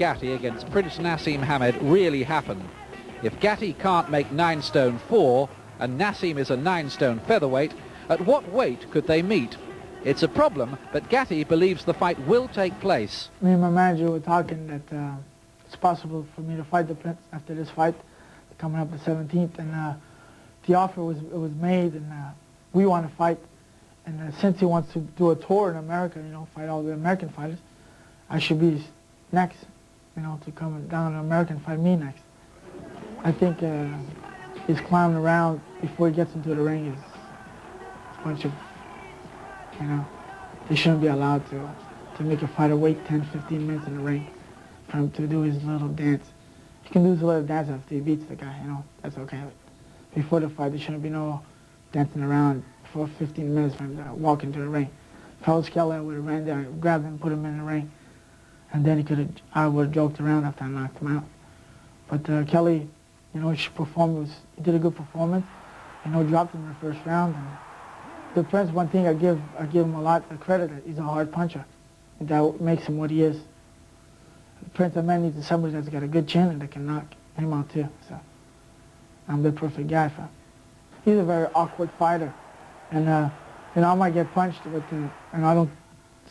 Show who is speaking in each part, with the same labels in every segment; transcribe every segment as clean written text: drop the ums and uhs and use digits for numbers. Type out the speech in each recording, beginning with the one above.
Speaker 1: Gatti against Prince Naseem Hamed really happen? If Gatti can't make 9 stone 4 and Naseem is a 9 stone featherweight, at what weight could they meet? It's a problem, but Gatti believes the fight will take place.
Speaker 2: Me and my manager were talking that it's possible for me to fight the Prince after this fight, coming up the 17th, and the offer was made, and we want to fight. And since he wants to do a tour in America, you know, fight all the American fighters, I should be next, you know, to come down to America and fight me next. I think he's clowning around before he gets into the ring is a bunch of, you know, he shouldn't be allowed to make a fighter wait 10, 15 minutes in the ring for him to do his little dance. He can do his little dance after he beats the guy, you know, that's okay. But before the fight, there shouldn't be no dancing around for 15 minutes for him to walk into the ring. If I was Kelly, I would have ran there, grabbed him, put him in the ring, and then I would have joked around after I knocked him out. But Kelly, you know, he did a good performance. You know, dropped him in the first round. And the Prince, one thing I give him a lot of credit. He's a hard puncher. And that makes him what he is. The Prince, I man, needs somebody that's got a good chin and that can knock him out too. So I'm the perfect guy for him. He's a very awkward fighter. And, you know, I might get punched, but and I don't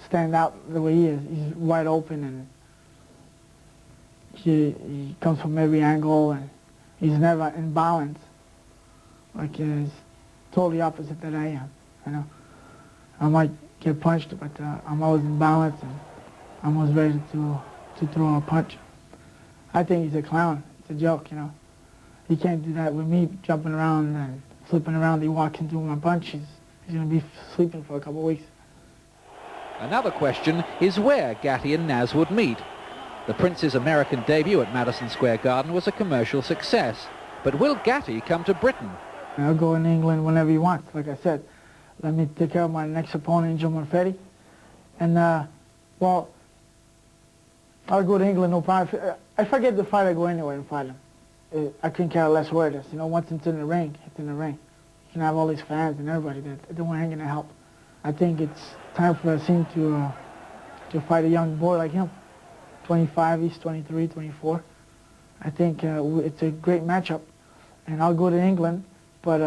Speaker 2: stand out the way he is. He's wide open, and he comes from every angle, and he's never in balance. Like, he's totally opposite that I am, you know. I might get punched, but I'm always in balance, and I'm always ready to throw a punch. I think he's a clown. It's a joke, you know. He can't do that with me jumping around and flipping around. He walks into my punch, he's going to be sleeping for a couple of weeks.
Speaker 1: Another question is where Gatti and Naz would meet. The Prince's American debut at Madison Square Garden was a commercial success. But will Gatti come to Britain?
Speaker 2: I'll go in England whenever he wants. Like I said, let me take care of my next opponent, Angel Monfetti. And, well, I'll go to England, no problem. If I get the fight, I go anywhere and fight him. I couldn't care less where it is. You know, once it's in the ring, it's in the ring. You can have all these fans and everybody that they want to hang in to help. I think it's time for Naseem to fight a young boy like him. 25, he's 23, 24. I think it's a great matchup, and I'll go to England, but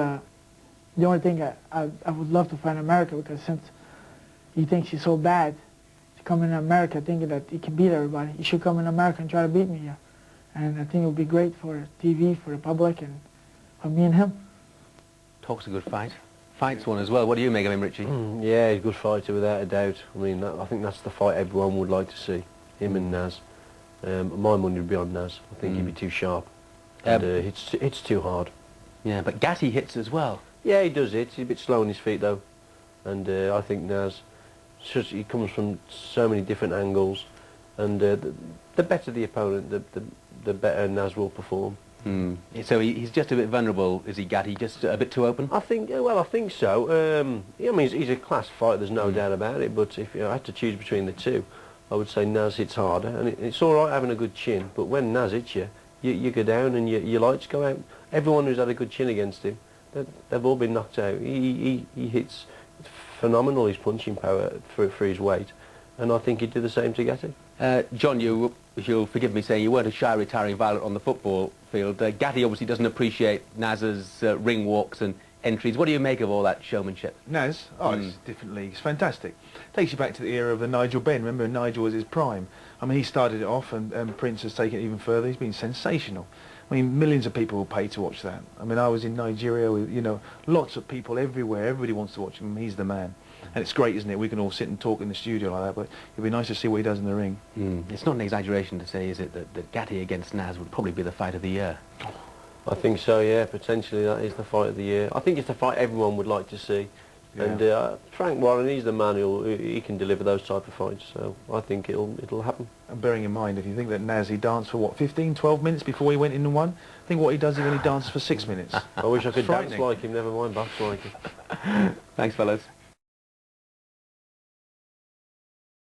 Speaker 2: the only thing I would love to fight in America, because since he thinks he's so bad, to come in America thinking that he can beat everybody, he should come in America and try to beat me here. And I think it would be great for TV, for the public, and for me and him.
Speaker 3: Talk's a good fight. Fight's one as well. What do you make of him, Richie?
Speaker 4: Yeah, he's a good fighter without a doubt. I mean, I think that's the fight everyone would like to see, him and Naz. My money would be on Naz. I think he'd be too sharp. And it's too hard.
Speaker 3: Yeah, but Gatti hits as well.
Speaker 4: Yeah, he does hit. He's a bit slow on his feet, though. And I think Naz, he comes from so many different angles. And the better the opponent, the better Naz will perform.
Speaker 3: So he's just a bit vulnerable, is he, Gatti? Just a bit too open?
Speaker 4: I think, well, I think so. I mean, he's a class fighter, there's no doubt about it, but if I had to choose between the two, I would say Naz hits harder, and it's all right having a good chin, but when Naz hits you, you go down and your lights go out. Everyone who's had a good chin against him, they've all been knocked out. He hits phenomenal, his punching power for his weight, and I think he'd do the same to Gatti.
Speaker 3: John, you'll forgive me saying you weren't a shy retiring violet on the football field. Gatti obviously doesn't appreciate Naz's ring walks and entries. What do you make of all that showmanship?
Speaker 5: Naz? Oh, it's a different league. It's fantastic. Takes you back to the era of the Nigel Benn. Remember, Nigel was his prime. I mean, he started it off, and Prince has taken it even further. He's been sensational. I mean, millions of people will pay to watch that. I mean, I was in Nigeria with, you know, lots of people everywhere. Everybody wants to watch him. He's the man. And it's great, isn't it? We can all sit and talk in the studio like that, but it'd be nice to see what he does in the ring.
Speaker 3: It's not an exaggeration to say, is it, that Gatti against Naz would probably be the fight of the year?
Speaker 4: I think so, yeah. Potentially that is the fight of the year. I think it's the fight everyone would like to see. Yeah. And Frank Warren, he's the man he can deliver those type of fights, so I think it'll happen.
Speaker 5: And bearing in mind, if you think that Naz, he danced for what, 15, 12 minutes before he went in and won? Think what he does when he dances for 6 minutes.
Speaker 4: I wish I could dance like him, never mind box like him.
Speaker 3: Thanks, fellas.